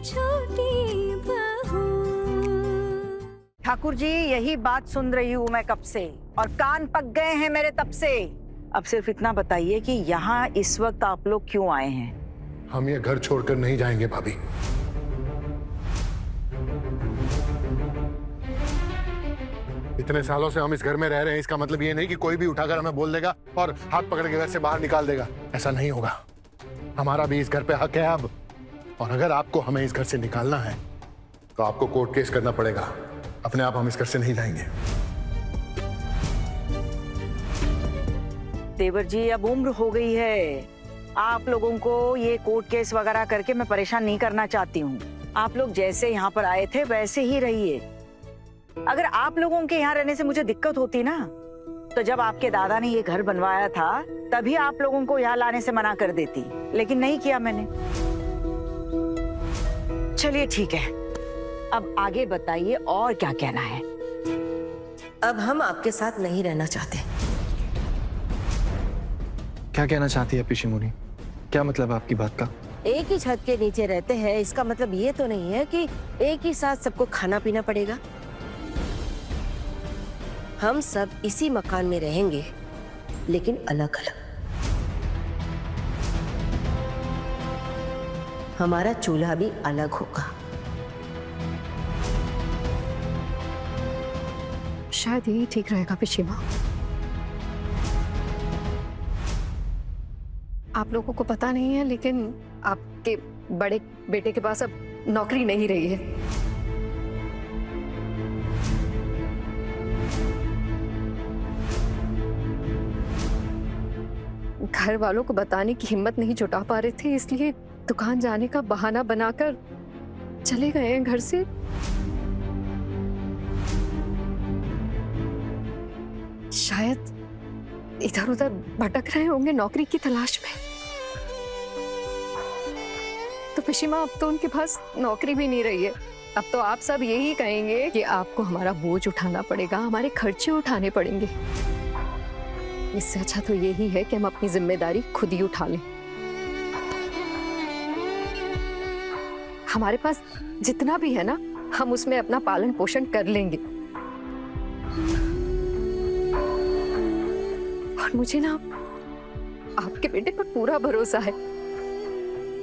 छोटी बहू। ठाकुर जी, यही बात सुन रही हूँ मैं कब से, और कान पक गए हैं मेरे तब से। अब सिर्फ इतना बताइए कि यहाँ इस वक्त आप लोग क्यों आए हैं? हम ये घर छोड़कर नहीं जाएंगे भाभी। इतने सालों से हम इस घर में रह रहे हैं, इसका मतलब ये नहीं कि कोई भी उठाकर हमें बोल देगा और हाथ पकड़ के घर से बाहर निकाल देगा। ऐसा नहीं होगा। हमारा भी इस घर पे हक है अब, और अगर आपको हमें इस घर से निकालना है तो आपको कोर्ट केस करना पड़ेगा। अपने आप हम इस घर से नहीं जाएंगे। देवर जी, अब उम्र हो गई है। आप लोगों को ये कोर्ट केस वगैरह करके मैं परेशान नहीं करना चाहती हूँ। आप लोग जैसे यहाँ पर आए थे वैसे ही रहिए। अगर आप लोगों के यहाँ रहने से मुझे दिक्कत होती ना, तो जब आपके दादा ने ये घर बनवाया था तभी आप लोगों को यहाँ लाने से मना कर देती, लेकिन नहीं किया मैंने। चलिए ठीक है, अब आगे बताइए और क्या कहना है। अब हम आपके साथ नहीं रहना चाहते। क्या कहना चाहती है पिशी मुनी? क्या मतलब आपकी बात का? एक ही छत के नीचे रहते हैं, इसका मतलब ये तो नहीं है कि एक ही साथ सबको खाना पीना पड़ेगा। हम सब इसी मकान में रहेंगे, लेकिन अलग अलग। हमारा चूल्हा भी अलग होगा। शायद यही ठीक रहेगा पिशी माँ। आप लोगों को पता नहीं है, लेकिन आपके बड़े बेटे के पास अब नौकरी नहीं रही है। घर वालों को बताने की हिम्मत नहीं जुटा पा रहे थे, इसलिए दुकान जाने का बहाना बनाकर चले गए हैं घर से। शायद इधर उधर भटक रहे होंगे नौकरी की तलाश में। तो पिशी माँ, अब तो उनके पास नौकरी भी नहीं रही है। अब तो आप सब यही कहेंगे कि आपको हमारा बोझ उठाना पड़ेगा, हमारे खर्चे उठाने पड़ेंगे। इससे अच्छा तो यही है कि हम अपनी जिम्मेदारी खुद ही उठा लें। हमारे पास जितना भी है ना, हम उसमें अपना पालन पोषण कर लेंगे। और मुझे ना आपके बेटे पर पूरा भरोसा है।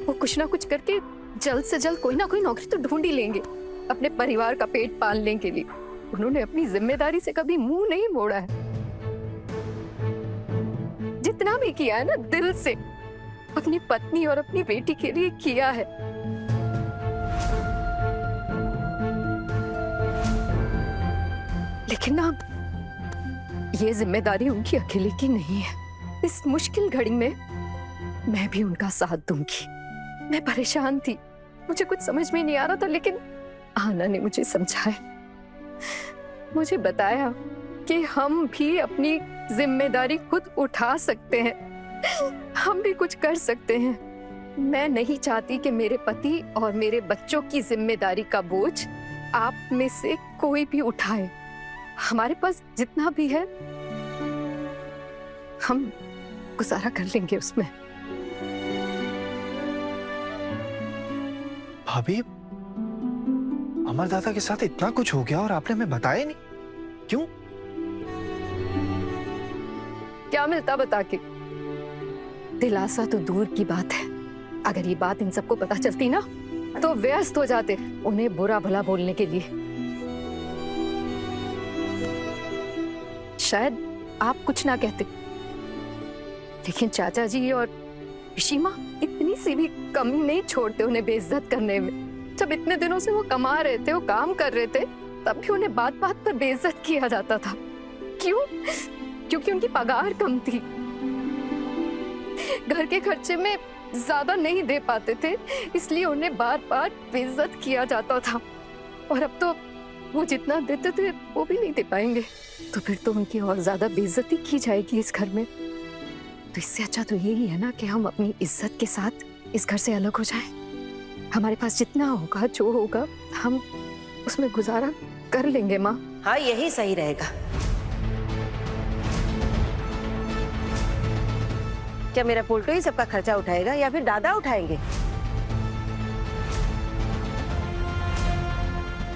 वो कुछ ना कुछ करके जल्द से जल्द कोई ना कोई नौकरी तो ढूंढ ही लेंगे, अपने परिवार का पेट पालने के लिए। उन्होंने अपनी जिम्मेदारी से कभी मुंह नहीं मोड़ा है। जितना भी किया है ना, दिल से अपनी पत्नी और अपनी बेटी के लिए किया है। लेकिन ना, ये जिम्मेदारी उनकी अकेले की नहीं है। इस मुश्किल घड़ी में मैं भी उनका साथ दूंगी। मैं परेशान थी, मुझे कुछ समझ में नहीं आ रहा था, लेकिन आना ने मुझे समझाया, मुझे बताया कि हम भी अपनी जिम्मेदारी खुद उठा सकते हैं, हम भी कुछ कर सकते हैं। मैं नहीं चाहती कि मेरे पति और मेरे बच्चों की जिम्मेदारी का बोझ आप में से कोई भी उठाए। हमारे पास जितना भी है हम गुजारा कर लेंगे उसमें। भाभी, अमरदाता के साथ इतना कुछ हो गया और आपने हमें बताया नहीं, क्यों? क्या मिलता बता के? दिलासा तो दूर की बात है, अगर ये बात इन सबको पता चलती ना तो व्यस्त हो जाते उन्हें बुरा भला बोलने के लिए। शायद आप कुछ ना कहते, लेकिन चाचा जी और पिशी माँ इतनी सी भी कमी नहीं छोड़ते उन्हें बेइज्जत करने में। जब इतने दिनों से वो कमा रहे थे, वो काम कर रहे थे, तब भी उन्हें बात बात पर बेइज्जत किया जाता था। क्यों? क्योंकि उनकी पगार कम थी, घर के खर्चे में ज्यादा नहीं दे पाते थे, इसलिए उन्हें बार बार बेइज्जत किया जाता था। और अब तो वो जितना देते थे वो भी नहीं दे पाएंगे, तो फिर तो उनकी और ज्यादा बेइज्जती की जाएगी इस घर में। तो इससे अच्छा तो यही है ना कि हम अपनी इज्जत के साथ इस घर से अलग हो जाएं। हमारे पास जितना होगा, जो होगा, हम उसमें गुजारा कर लेंगे माँ। हाँ, यही सही रहेगा। क्या मेरा पोल्टो ही सबका खर्चा उठाएगा या फिर दादा उठाएंगे?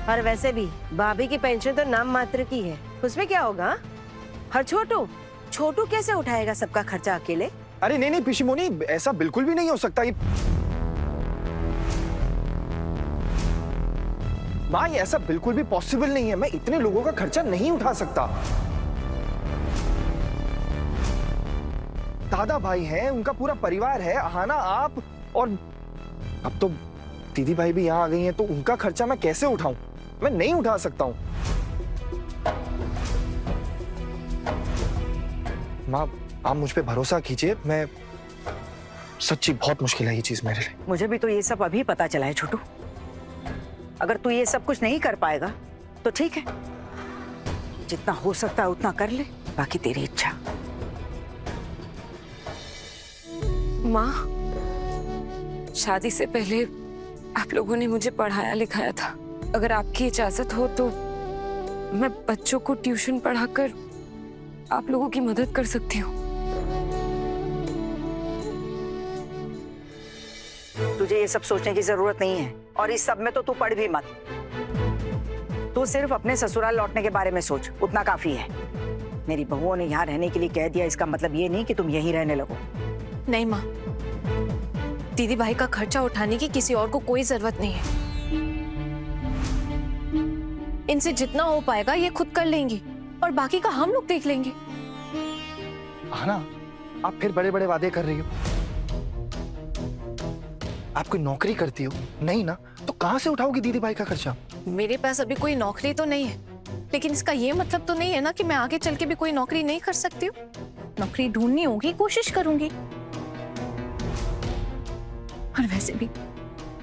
और वैसे भी भाभी की पेंशन तो नाम मात्र की है, उसमें क्या होगा? और छोटू छोटू कैसे उठाएगा सबका खर्चा अकेले? अरे नहीं नहीं पिशीमोनी, ऐसा बिल्कुल भी नहीं हो सकता। माँ, ये ऐसा बिल्कुल भी पॉसिबल नहीं है। मैं इतने लोगों का खर्चा नहीं उठा सकता। दादा भाई हैं, उनका पूरा परिवार है, आहाना आप, और अब तो दीदी भाई भी यहाँ आ गई हैं, तो उनका खर्चा मैं कैसे उठाऊं? मैं नहीं उठा सकता हूं। माँ, आप मुझ पे भरोसा कीजिए। मैं सच्ची बहुत मुश्किल है ये चीज मेरे लिए। मुझे भी तो ये सब अभी पता चला है छोटू। अगर तू ये सब कुछ नहीं कर पाएगा तो ठीक है, जितना हो सकता है उतना कर ले, बाकी तेरी इच्छा। माँ, शादी से पहले आप लोगों ने मुझे पढ़ाया लिखाया था। अगर आपकी इजाजत हो तो मैं बच्चों को ट्यूशन पढ़ाकर आप लोगों की मदद कर सकती हूँ। तुझे ये सब सोचने की जरूरत नहीं है, और इस सब में तो तू पढ़ भी मत। तू सिर्फ अपने ससुराल लौटने के बारे में सोच, उतना काफी है। मेरी बहुओं ने यहाँ रहने के लिए कह दिया, इसका मतलब ये नहीं कि तुम यहीं रहने लगो। नहीं माँ, दीदी भाई का खर्चा उठाने की किसी और को कोई जरूरत नहीं है। इनसे जितना हो पाएगा ये खुद कर लेंगी, और बाकी का हम लोग देख लेंगे। आहाना, आप फिर बड़े बड़े वादे कर रही हो। आप कोई नौकरी करती हो? नहीं ना, तो कहां से उठाओगी दीदी भाई का खर्चा? मेरे पास अभी कोई नौकरी तो नहीं है, लेकिन इसका ये मतलब तो नहीं है ना कि मैं आगे चल के भी कोई नौकरी नहीं कर सकती हूँ। नौकरी ढूंढनी होगी, कोशिश करूंगी। और वैसे भी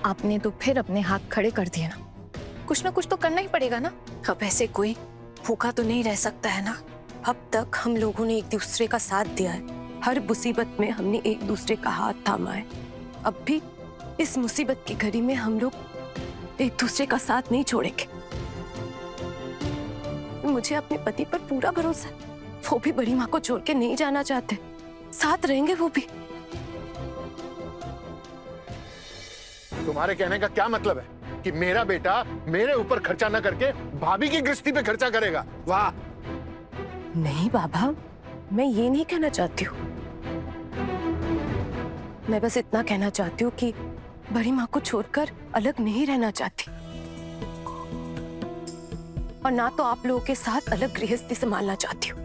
आपने तो फिर अपने हाथ खड़े कर दिए ना, कुछ तो करना ही पड़ेगा ना। अब ऐसे कोई भूखा तो नहीं रह सकता है ना। अब तक हम लोगों ने एक दूसरे का साथ दिया है, हर मुसीबत में हमने एक दूसरे का हाथ थामा है। अब भी इस मुसीबत की घड़ी में हम लोग एक दूसरे का साथ नहीं छोड़ेंगे। मुझे अपने पति पर पूरा भरोसा है, वो भी बड़ी माँ को छोड़ के नहीं जाना चाहते, साथ रहेंगे वो भी। तुम्हारे कहने का क्या मतलब है कि मेरा बेटा मेरे ऊपर खर्चा न करके भाभी की गृहस्थी पे खर्चा करेगा? वाह! नहीं बाबा, मैं ये नहीं कहना चाहती हूँ। मैं बस इतना कहना चाहती हूँ कि बड़ी माँ को छोड़कर अलग नहीं रहना चाहती, और ना तो आप लोगों के साथ अलग गृहस्थी संभालना चाहती हूँ।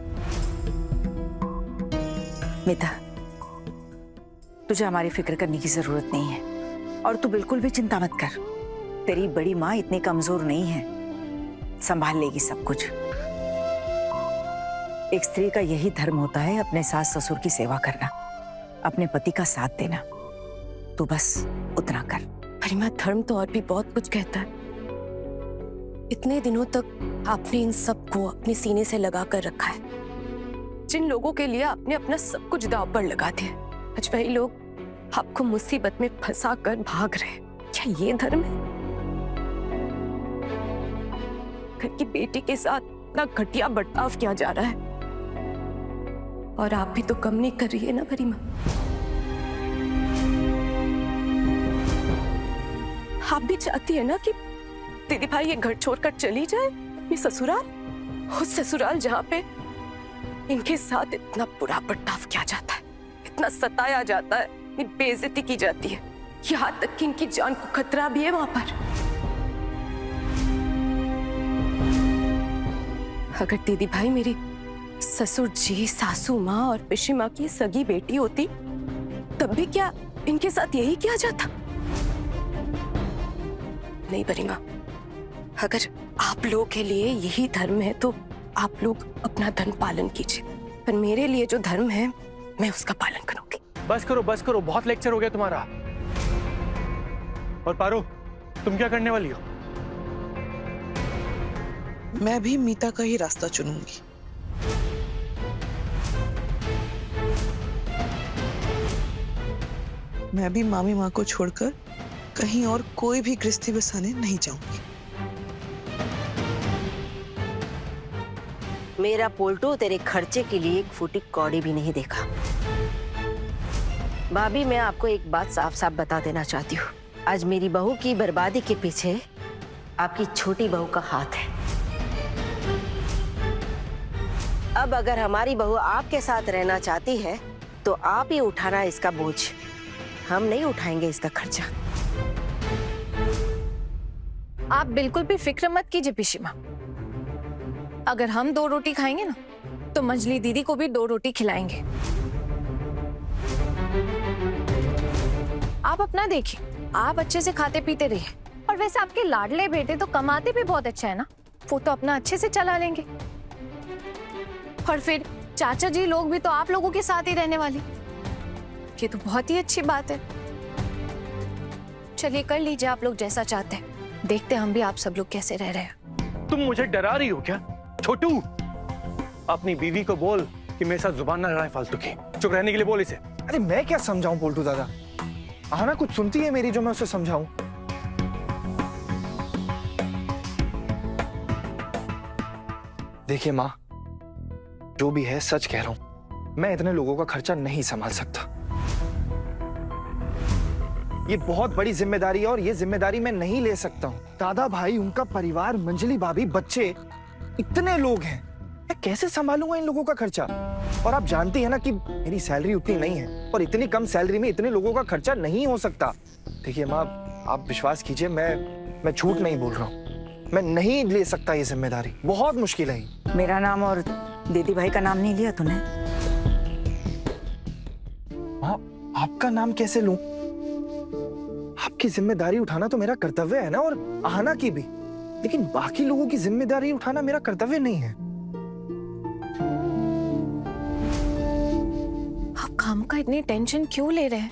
मिता, तुझे हमारी फिक्र करने की जरूरत नहीं है, और तू बिल्कुल भी चिंता मत कर। तेरी बड़ी माँ इतनी कमजोर नहीं है, संभाल लेगी सब कुछ। एक स्त्री का यही धर्म होता है, अपने सास ससुर की सेवा करना, अपने पति का साथ देना। तू बस उतना कर। बड़ी माँ, धर्म तो और भी बहुत कुछ कहता है। इतने दिनों तक आपने इन सबको अपने सीने से लगा कर रखा है। जिन लोगों के लिए आपने अपना सब कुछ दांव पर लगा दिया, आज वही लोग आपको मुसीबत में फंसा कर भाग रहे। क्या ये धर्म है? घर की बेटी के साथ इतना घटिया बर्ताव किया जा रहा है, और आप भी तो कम नहीं कर रही है ना बड़ी माँ। आप भी चाहती है ना कि दीदी भाई ये घर छोड़कर चली जाए ये ससुराल, उस ससुराल जहाँ पे इनके साथ इतना बुरा बर्ताव किया जाता है, इतना सताया जाता है, बेइज्जती की जाती है, यहाँ तक कि इनकी जान को खतरा भी है वहां पर। अगर दीदी भाई मेरी ससुर जी, सासू माँ और पिशी माँ की सगी बेटी होती, तब भी क्या इनके साथ यही किया जाता? नहीं बड़ी माँ, अगर आप लोगों के लिए यही धर्म है तो आप लोग अपना धर्म पालन कीजिए, पर मेरे लिए जो धर्म है मैं उसका पालन करूंगी। बस करो, बहुत लेक्चर हो गया तुम्हारा। और पारो, तुम क्या करने वाली हो? मैं भी मीता का ही रास्ता चुनूंगी। मैं भी मामी माँ को छोड़कर कहीं और कोई भी गृहस्थी बसाने नहीं जाऊंगी। मेरा पोल्टू तेरे खर्चे के लिए एक फूटी कौड़ी भी नहीं देखा। भाभी, मैं आपको एक बात साफ साफ बता देना चाहती हूँ, आज मेरी बहू की बर्बादी के पीछे आपकी छोटी बहू का हाथ है। अब अगर हमारी बहू आपके साथ रहना चाहती है तो आप ही उठाना इसका बोझ, हम नहीं उठाएंगे इसका खर्चा। आप बिल्कुल भी फिक्र मत कीजिए पिशीमा। अगर हम 2 रोटी खाएंगे ना तो मंजली दीदी को भी 2 रोटी खिलाएंगे। आप अपना देखिए, आप अच्छे से खाते पीते रहिए। और वैसे आपके लाडले बेटे तो कमाते भी बहुत अच्छा है ना, वो तो अपना अच्छे से चला लेंगे। और फिर चाचा जी लोग भी तो आप लोगों के साथ ही रहने वाले, ये तो बहुत ही अच्छी बात है। चलिए कर लीजिए आप लोग जैसा चाहते हैं, देखते हम भी आप सब लोग कैसे रह रहे हैं। तुम मुझे डरा रही हो क्या? छोटू, अपनी बीवी को बोल कि मेरे साथ जुबान ना लड़ाए फालतू की। चुप रहने के लिए बोल इसे। अरे मैं क्या समझाऊं पोल्टू दादा? आना कुछ सुनती है मेरी जो मैं उसे समझाऊं? देखिए माँ, जो भी है सच कह रहा हूं, मैं इतने लोगों का खर्चा नहीं संभाल सकता। ये बहुत बड़ी जिम्मेदारी है और ये जिम्मेदारी मैं नहीं ले सकता हूँ। दादा भाई, उनका परिवार, मंजली भाभी, बच्चे, इतने लोग हैं, मैं कैसे संभालूंगा इन लोगों का खर्चा? और आप जानती है ना कि मेरी सैलरी उतनी नहीं है और इतनी कम सैलरी में इतने लोगों का खर्चा नहीं हो सकता। देखिए माँ, आप विश्वास कीजिए, मैं झूठ नहीं बोल रहा हूँ, मैं नहीं ले सकता ये जिम्मेदारी, बहुत मुश्किल है। मेरा नाम और दीदी भाई का नाम नहीं लिया तूने? माँ, आपका नाम कैसे लूं? आपकी जिम्मेदारी उठाना तो मेरा कर्तव्य है ना, और आना की भी, लेकिन बाकी लोगों की जिम्मेदारी उठाना मेरा कर्तव्य नहीं है। आप काम का इतनी टेंशन क्यों ले रहे हैं?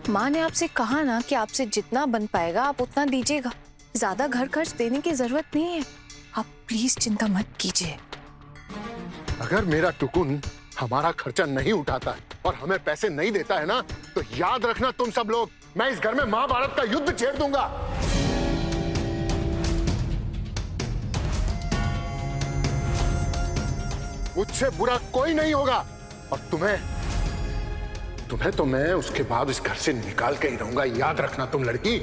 माँ ने आपसे कहा ना कि आपसे जितना बन पाएगा आप उतना दीजिएगा, ज्यादा घर खर्च देने की जरूरत नहीं है। आप प्लीज चिंता मत कीजिए। अगर मेरा टुकुन हमारा खर्चा नहीं उठाता है और हमें पैसे नहीं देता है ना, तो याद रखना तुम सब लोग, मैं इस घर में महाभारत का युद्ध छेड़ दूंगा। मुझसे बुरा कोई नहीं होगा, और तुम्हें तो मैं उसके बाद इस घर से निकाल के ही रहूंगा, याद रखना तुम लड़की।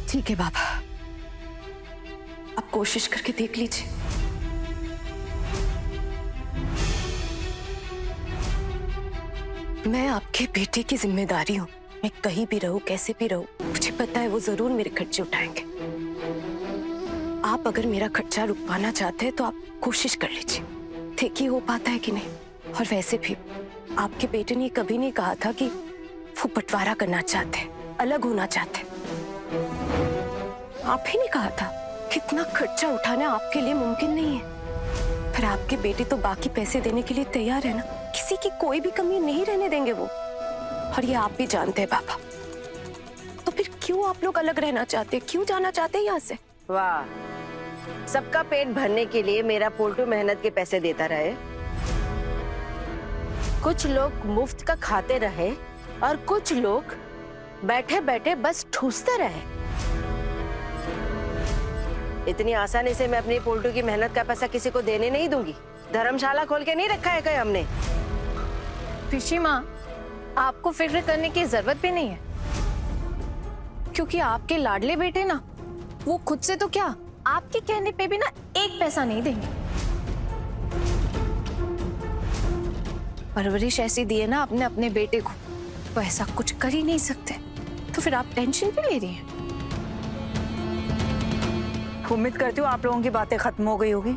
ठीक है बाबा, आप कोशिश करके देख लीजिए। मैं आपके बेटे की जिम्मेदारी हूँ, मैं कहीं भी रहूं, कैसे भी रहूं, मुझे पता है वो जरूर मेरे खर्चे उठाएंगे। आप अगर मेरा खर्चा रुकवाना चाहते हैं तो आप कोशिश कर लीजिए, देखिए हो पाता है कि नहीं। और वैसे भी आपके बेटे ने कभी नहीं कहा था कि वो बंटवारा करना चाहते, अलग होना चाहते। आप ही ने कहा था कितना खर्चा उठाना आपके लिए मुमकिन नहीं है। फिर आपके बेटे तो बाकी पैसे देने के लिए तैयार है ना, किसी की कोई भी कमी नहीं रहने देंगे वो, और ये आप भी जानते हैं बाबा। तो फिर क्यों आप लोग अलग रहना चाहते, क्यों जाना चाहते हैं यहाँ से? वाह, सबका पेट भरने के लिए मेरा पोल्टू मेहनत के पैसे देता रहे, कुछ लोग मुफ्त का खाते रहे और कुछ लोग बैठे बैठे बस ठूसते रहे। इतनी आसानी से मैं अपनी पोल्टू की मेहनत का पैसा किसी को देने नहीं दूंगी। धर्मशाला खोल के नहीं रखा है कहीं हमने। पिशी माँ, आपको फिक्र करने की जरूरत भी नहीं है, क्योंकि आपके लाडले बेटे ना, वो खुद से तो क्या, आपके कहने पे भी ना 1 पैसा नहीं देंगे। परवरिश ऐसी दी है ना आपने अपने बेटे को, वो ऐसा कुछ कर ही नहीं सकते, तो फिर आप टेंशन क्यों ले रही हैं? उम्मीद करती हूँ आप लोगों की बातें खत्म हो गई होगी।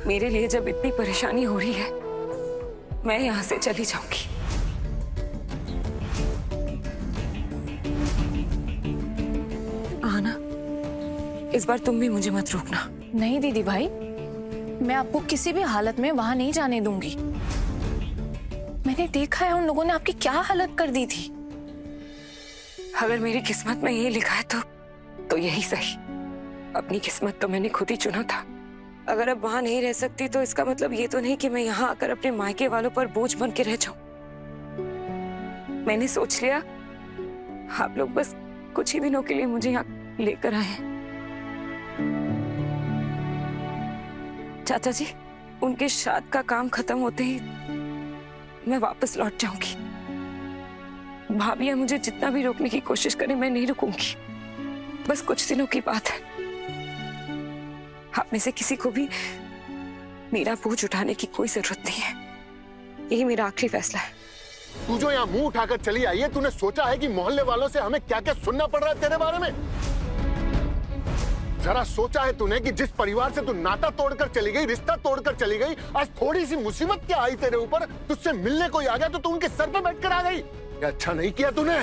मेरे लिए जब इतनी परेशानी हो रही है, मैं यहाँ से चली जाऊंगी। आना, इस बार तुम भी मुझे मत रोकना। नहीं दीदी भाई, मैं आपको किसी भी हालत में वहां नहीं जाने दूंगी। मैंने देखा है उन लोगों ने आपकी क्या हालत कर दी थी। अगर मेरी किस्मत में ये लिखा है तो यही सही। अपनी किस्मत तो मैंने खुद ही चुना था। अगर अब वहां नहीं रह सकती तो इसका मतलब ये तो नहीं कि मैं यहाँ आकर अपने मायके वालों पर बोझ बन के रह जाऊं। मैंने सोच लिया आप लोग बस कुछ ही दिनों के लिए मुझे यहाँ लेकर आए हैं। चाचा जी, उनके श्राद्ध का काम खत्म होते ही मैं वापस लौट जाऊंगी। भाभी या मुझे जितना भी रोकने की कोशिश करे, मैं नहीं रुकूंगी। बस कुछ दिनों की बात है। आप में से किसी को भी मेरा बोझ उठाने की कोई जरूरत नहीं है। यही मेरा आखिरी फैसला है। तू जो यहाँ मुंह उठाकर चली आई है, तूने सोचा है कि मोहल्ले वालों से हमें क्या क्या सुनना पड़ रहा है तेरे बारे में? जरा सोचा है तूने कि जिस परिवार से तू नाता तोड़कर चली गई, रिश्ता तोड़कर चली गई, आज थोड़ी सी मुसीबत क्या आई तेरे ऊपर, तुझसे मिलने कोई आ गया तो तू उनके सर पे बैठकर आ गई? क्या अच्छा नहीं किया तूने?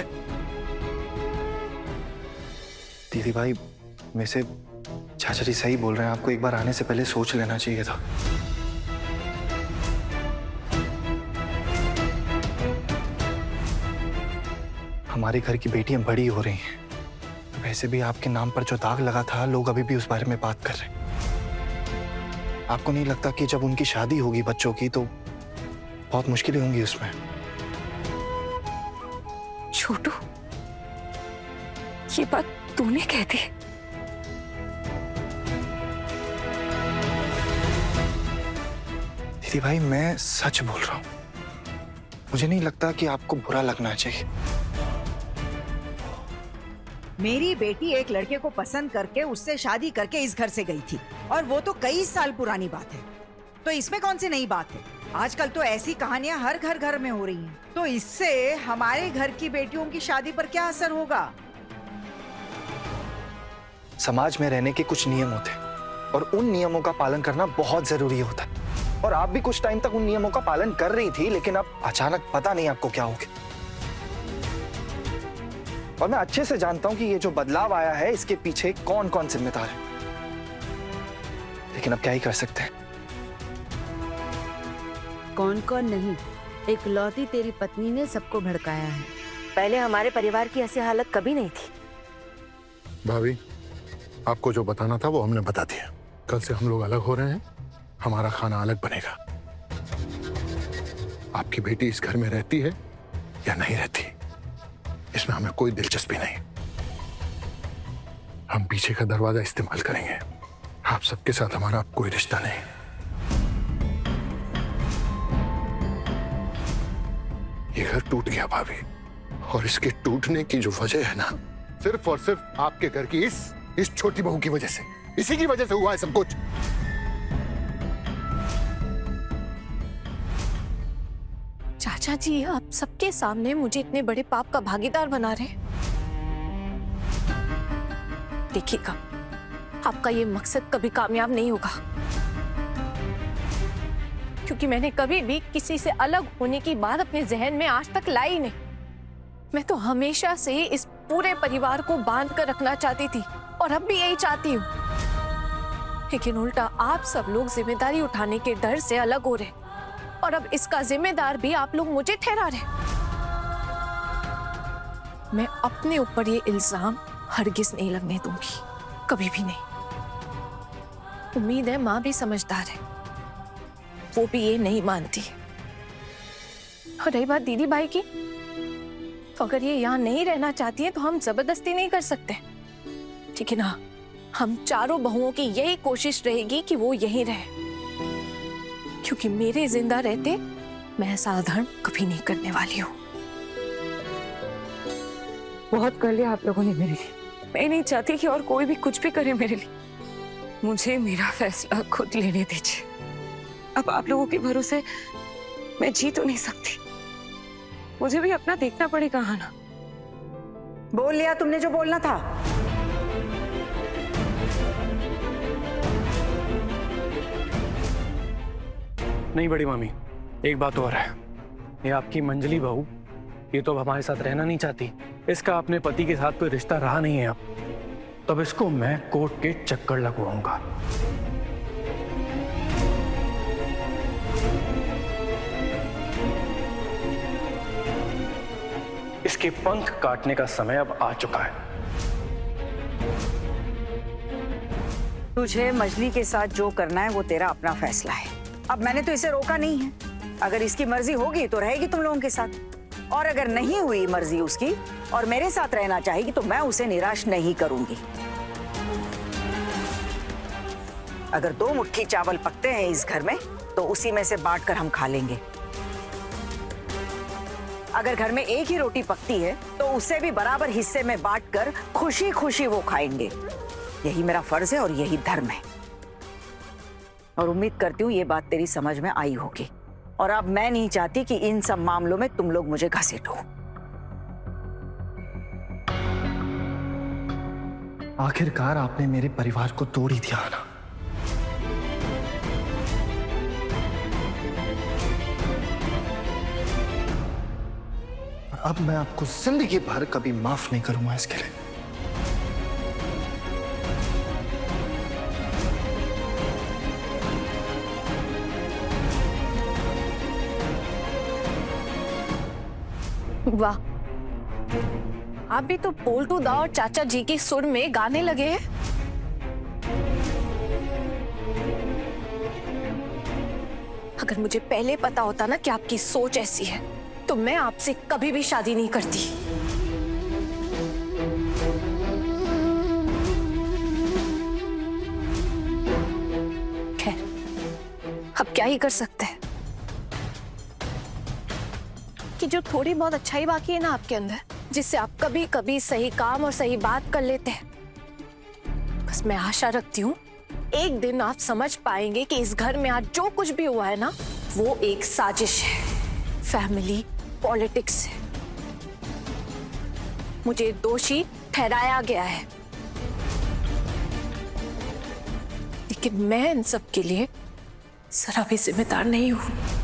दीदी भाई, वैसे चाचा जी सही बोल रहे हैं, आपको एक बार आने से पहले सोच लेना चाहिए था। हमारे घर की बेटियां बड़ी हो रही हैं। वैसे भी आपके नाम पर जो दाग लगा था, लोग अभी भी उस बारे में बात कर रहे हैं। आपको नहीं लगता कि जब उनकी शादी होगी बच्चों की तो बहुत मुश्किलें होंगी उसमें? छोटू, ये बात तूने कह दी? दीदी भाई, मैं सच बोल रहा हूं। मुझे नहीं लगता कि आपको बुरा लगना चाहिए। मेरी बेटी एक लड़के को पसंद करके उससे शादी करके इस घर से गई थी, और वो तो कई साल पुरानी बात है। तो इसमें कौन सी नई बात है? आजकल तो ऐसी कहानियां हर घर में हो रही हैं। तो इससे हमारे घर की बेटियों की शादी पर क्या असर होगा? समाज में रहने के कुछ नियम होते हैं और उन नियमों का पालन करना बहुत जरूरी होता है। और आप भी कुछ टाइम तक उन नियमों का पालन कर रही थी, लेकिन अब अचानक पता नहीं आपको क्या हो गया। और मैं अच्छे से जानता हूं कि ये जो बदलाव आया है, इसके पीछे कौन कौन जिम्मेदार है। लेकिन अब क्या ही कर सकते हैं। कौन कौन नहीं, एक लौती तेरी पत्नी ने सबको भड़काया है। पहले हमारे परिवार की ऐसी हालत कभी नहीं थी। भाभी, आपको जो बताना था वो हमने बता दिया। कल से हम लोग अलग हो रहे हैं, हमारा खाना अलग बनेगा। आपकी बेटी इस घर में रहती है या नहीं रहती, इसमें हमें कोई दिलचस्पी नहीं। हम पीछे का दरवाजा इस्तेमाल करेंगे। आप सबके साथ हमारा कोई रिश्ता नहीं। ये घर टूट गया भाभी, और इसके टूटने की जो वजह है ना, सिर्फ और सिर्फ आपके घर की इस छोटी बहू की वजह से, इसी की वजह से हुआ है सब कुछ। चाचा जी, आप सबके सामने मुझे इतने बड़े पाप का भागीदार बना रहे हैं। देखिएगा, आपका ये मकसद कभी कामयाब नहीं होगा, क्योंकि मैंने कभी भी किसी से अलग होने की बात अपने जहन में आज तक लाई नहीं। मैं तो हमेशा से इस पूरे परिवार को बांध कर रखना चाहती थी, और अब भी यही चाहती हूँ। लेकिन उल्टा आप सब लोग जिम्मेदारी उठाने के डर से अलग हो रहे, और अब इसका जिम्मेदार भी आप लोग मुझे ठहरा रहे। मैं अपने ऊपर ये इल्जाम हरगिज नहीं लगने दूंगी, कभी भी नहीं। उम्मीद है माँ भी समझदार है, वो भी ये नहीं मानती। और रही बात दीदी भाई की, तो अगर ये यहाँ नहीं रहना चाहती है तो हम जबरदस्ती नहीं कर सकते, ठीक है ना? हम चारों बहुओं की यही कोशिश रहेगी कि वो यहीं रहे, क्योंकि मेरे जिंदा रहते मैं ऐसा अधर्म कभी नहीं करने वाली हूँ। बहुत कर लिया आप लोगों ने मेरे लिए। मैं नहीं चाहती कि और कोई भी कुछ भी करे मेरे लिए। मुझे मेरा फैसला खुद लेने दीजिए। अब आप लोगों के भरोसे मैं जी तो नहीं सकती। मुझे भी अपना देखना पड़ेगा। हाँ ना, बोल लिया तुमने जो बोलना था। नहीं बड़ी मामी, एक बात और है। ये आपकी मंजली बहू, ये तो अब हमारे साथ रहना नहीं चाहती। इसका अपने पति के साथ कोई रिश्ता रहा नहीं है अब, तब इसको मैं कोर्ट के चक्कर लगवाऊंगा। इसके पंख काटने का समय अब आ चुका है। तुझे मजली के साथ जो करना है वो तेरा अपना फैसला है। अब मैंने तो इसे रोका नहीं है। अगर इसकी मर्जी होगी तो रहेगी तुम लोगों के साथ, और अगर नहीं हुई मर्जी उसकी और मेरे साथ रहना चाहेगी तो मैं उसे निराश नहीं करूंगी। अगर 2 मुट्ठी चावल पकते हैं इस घर में तो उसी में से बांट कर हम खा लेंगे। अगर घर में एक ही रोटी पकती है तो उसे भी बराबर हिस्से में बांटकर खुशी खुशी वो खाएंगे। यही मेरा फर्ज है और यही धर्म है। और उम्मीद करती हूँ ये बात तेरी समझ में आई होगी। और अब मैं नहीं चाहती कि इन सब मामलों में तुम लोग मुझे घसीटो। आखिरकार आपने मेरे परिवार को तोड़ ही दिया ना। और अब मैं आपको जिंदगी भर कभी माफ नहीं करूंगा इसके लिए। वाह, आप भी तो पोल्टू दा और चाचा जी की सुर में गाने लगे हैं। अगर मुझे पहले पता होता ना कि आपकी सोच ऐसी है तो मैं आपसे कभी भी शादी नहीं करती। खैर, अब क्या ही कर सकते हैं कि जो थोड़ी बहुत अच्छाई बाकी है ना आपके अंदर, जिससे आप कभी कभी सही काम और सही बात कर लेते हैं। बस मैं आशा रखती हूँ एक दिन आप समझ पाएंगे कि इस घर में आज जो कुछ भी हुआ है ना, वो एक साजिश है, फैमिली पॉलिटिक्स है। मुझे दोषी ठहराया गया है, लेकिन मैं इन सब के लिए जरा भी जिम्मेदार नहीं हूं।